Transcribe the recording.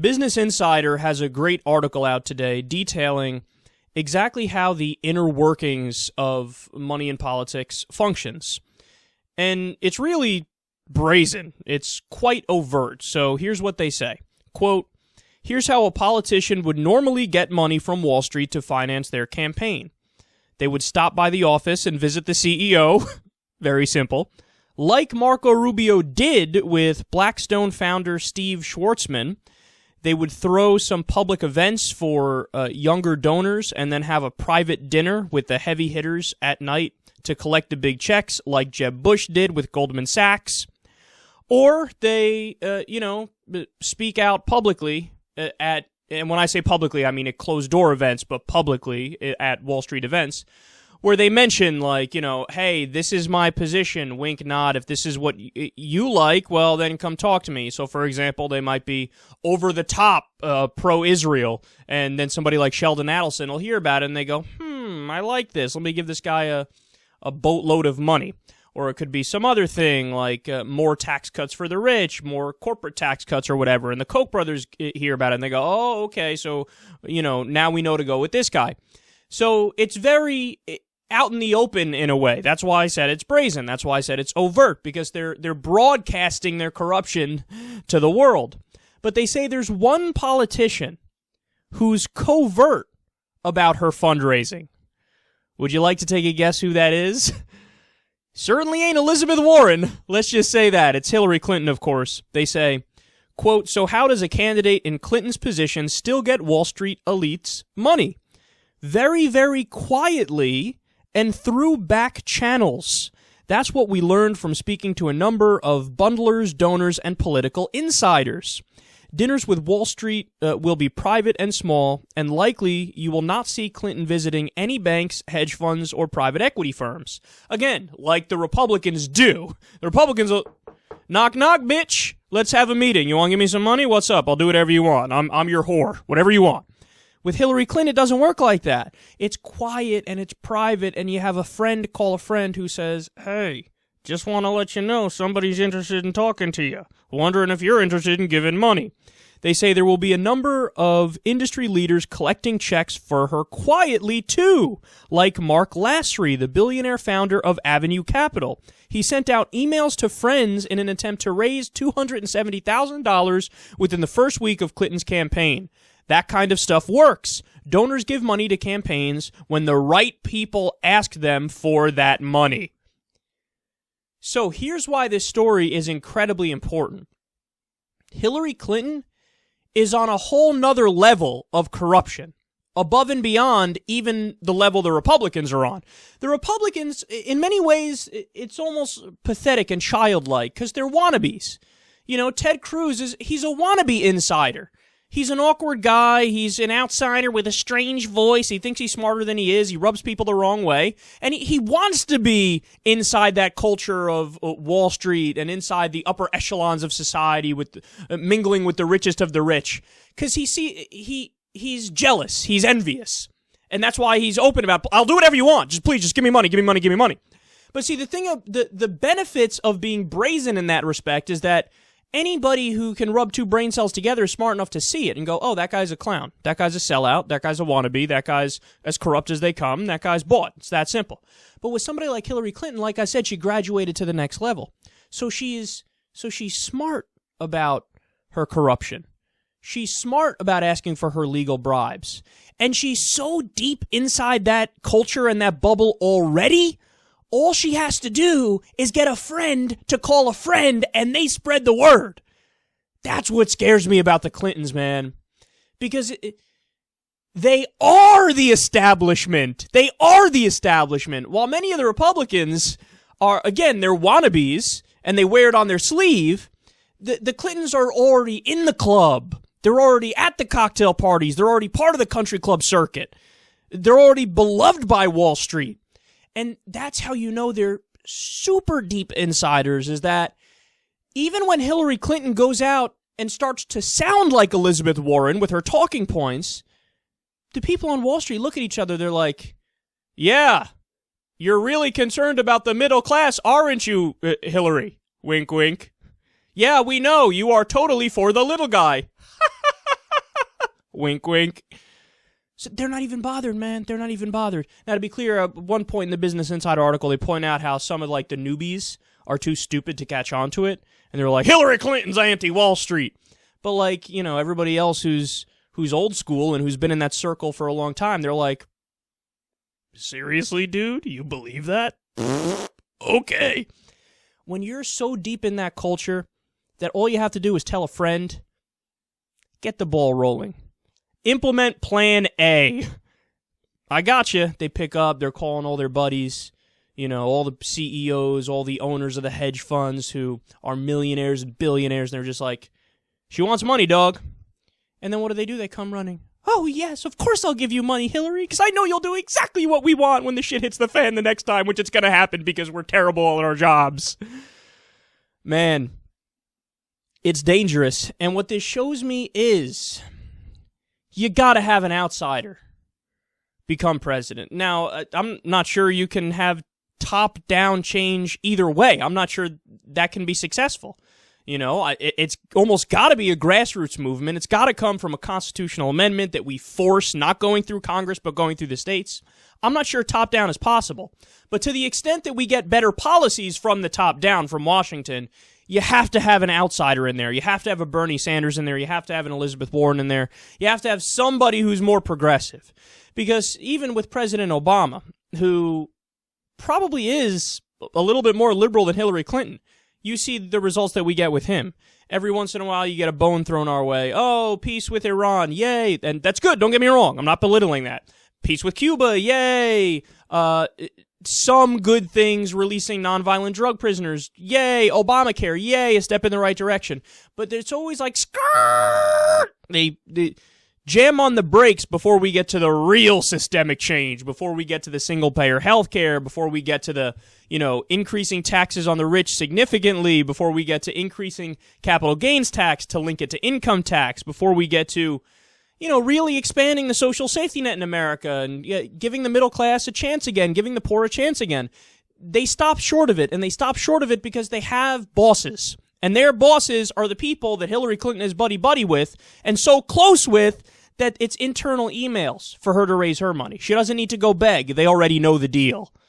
Business Insider has a great article out today detailing exactly how the inner workings of money in politics functions. And it's really brazen. It's quite overt. So here's what they say. Quote, "Here's how a politician would normally get money from Wall Street to finance their campaign. They would stop by the office and visit the CEO. Very simple. Like Marco Rubio did with Blackstone founder Steve Schwarzman, they would throw some public events for younger donors and then have a private dinner with the heavy hitters at night to collect the big checks like Jeb Bush did with Goldman Sachs. Or they, speak out publicly and when I say publicly, I mean at closed-door events, but publicly at Wall Street events, where they mention, like, hey, this is my position, wink, nod. If this is what you like, well, then come talk to me. So, for example, they might be over-the-top pro-Israel, and then somebody like Sheldon Adelson will hear about it, and they go, I like this. Let me give this guy a boatload of money. Or it could be some other thing, like more tax cuts for the rich, more corporate tax cuts or whatever. And the Koch brothers hear about it, and they go, oh, okay, so, now we know to go with this guy. So it's very out in the open in a way. That's why I said it's brazen. That's why I said it's overt, because they're broadcasting their corruption to the world. But they say there's one politician who's covert about her fundraising. Would you like to take a guess who that is? Certainly ain't Elizabeth Warren. Let's just say that. It's Hillary Clinton, of course. They say, quote, "So how does a candidate in Clinton's position still get Wall Street elites money? Very, very quietly and through back channels. That's what we learned from speaking to a number of bundlers, donors, and political insiders. Dinners with Wall Street will be private and small, and likely you will not see Clinton visiting any banks, hedge funds, or private equity firms. Again, like the Republicans do. The Republicans will, knock, knock, bitch. Let's have a meeting. You want to give me some money? What's up? I'll do whatever you want. I'm your whore. Whatever you want. With Hillary Clinton, it doesn't work like that. It's quiet and it's private, and you have a friend call a friend who says, hey, just want to let you know somebody's interested in talking to you. Wondering if you're interested in giving money. They say there will be a number of industry leaders collecting checks for her quietly, too, like Mark Lasry, the billionaire founder of Avenue Capital. He sent out emails to friends in an attempt to raise $270,000 within the first week of Clinton's campaign. That kind of stuff works. Donors give money to campaigns when the right people ask them for that money. So here's why this story is incredibly important. Hillary Clinton is on a whole nother level of corruption, above and beyond even the level the Republicans are on. The Republicans, in many ways, it's almost pathetic and childlike because they're wannabes. Ted Cruz, he's a wannabe insider. He's an awkward guy. He's an outsider with a strange voice. He thinks he's smarter than he is. He rubs people the wrong way. And he wants to be inside that culture of Wall Street and inside the upper echelons of society, with mingling with the richest of the rich. Because he's jealous. He's envious. And that's why he's open about, I'll do whatever you want. Just give me money, give me money, give me money. But see, the thing of the benefits of being brazen in that respect is that anybody who can rub two brain cells together is smart enough to see it and go, oh, that guy's a clown. That guy's a sellout. That guy's a wannabe. That guy's as corrupt as they come. That guy's bought. It's that simple. But with somebody like Hillary Clinton, like I said, she graduated to the next level. So she's smart about her corruption. She's smart about asking for her legal bribes. And she's so deep inside that culture and that bubble already, all she has to do is get a friend to call a friend, and they spread the word. That's what scares me about the Clintons, man. Because they are the establishment. They are the establishment. While many of the Republicans are, again, they're wannabes, and they wear it on their sleeve, the Clintons are already in the club. They're already at the cocktail parties. They're already part of the country club circuit. They're already beloved by Wall Street. And that's how you know they're super deep insiders, is that even when Hillary Clinton goes out and starts to sound like Elizabeth Warren with her talking points, the people on Wall Street look at each other, they're like, yeah, you're really concerned about the middle class, aren't you, Hillary? Wink, wink. Yeah, we know, you are totally for the little guy. Wink, wink. So they're not even bothered, man. They're not even bothered. Now, to be clear, at one point in the Business Insider article, they point out how some of, like, the newbies are too stupid to catch on to it. And they're like, Hillary Clinton's anti-Wall Street. But, like, you know, everybody else who's old school and who's been in that circle for a long time, they're like, seriously, dude? You believe that? Okay. When you're so deep in that culture that all you have to do is tell a friend, get the ball rolling. Implement Plan A. I gotcha. They pick up, they're calling all their buddies, you know, all the CEOs, all the owners of the hedge funds who are millionaires and billionaires, and they're just like, she wants money, dog. And then what do? They come running. Oh, yes, of course I'll give you money, Hillary, because I know you'll do exactly what we want when the shit hits the fan the next time, which it's going to happen because we're terrible at our jobs. Man, it's dangerous. And what this shows me is you got to have an outsider become president. Now, I'm not sure you can have top-down change either way. I'm not sure that can be successful. You know, it's almost got to be a grassroots movement. It's got to come from a constitutional amendment that we force, not going through Congress, but going through the states. I'm not sure top-down is possible. But to the extent that we get better policies from the top down, from Washington, you have to have an outsider in there. You have to have a Bernie Sanders in there. You have to have an Elizabeth Warren in there. You have to have somebody who's more progressive. Because even with President Obama, who probably is a little bit more liberal than Hillary Clinton, you see the results that we get with him. Every once in a while, you get a bone thrown our way. Oh, peace with Iran, yay. And that's good, don't get me wrong. I'm not belittling that. Peace with Cuba, yay. Some good things, releasing nonviolent drug prisoners, yay. Obamacare, yay, a step in the right direction. But it's always like, skirt. They jam on the brakes before we get to the real systemic change, before we get to the single-payer health care, before we get to the, you know, increasing taxes on the rich significantly, before we get to increasing capital gains tax to link it to income tax, before we get to, you know, really expanding the social safety net in America and giving the middle class a chance again, giving the poor a chance again. They stop short of it, and they stop short of it because they have bosses. And their bosses are the people that Hillary Clinton is buddy-buddy with, and so close with that it's internal emails for her to raise her money. She doesn't need to go beg. They already know the deal.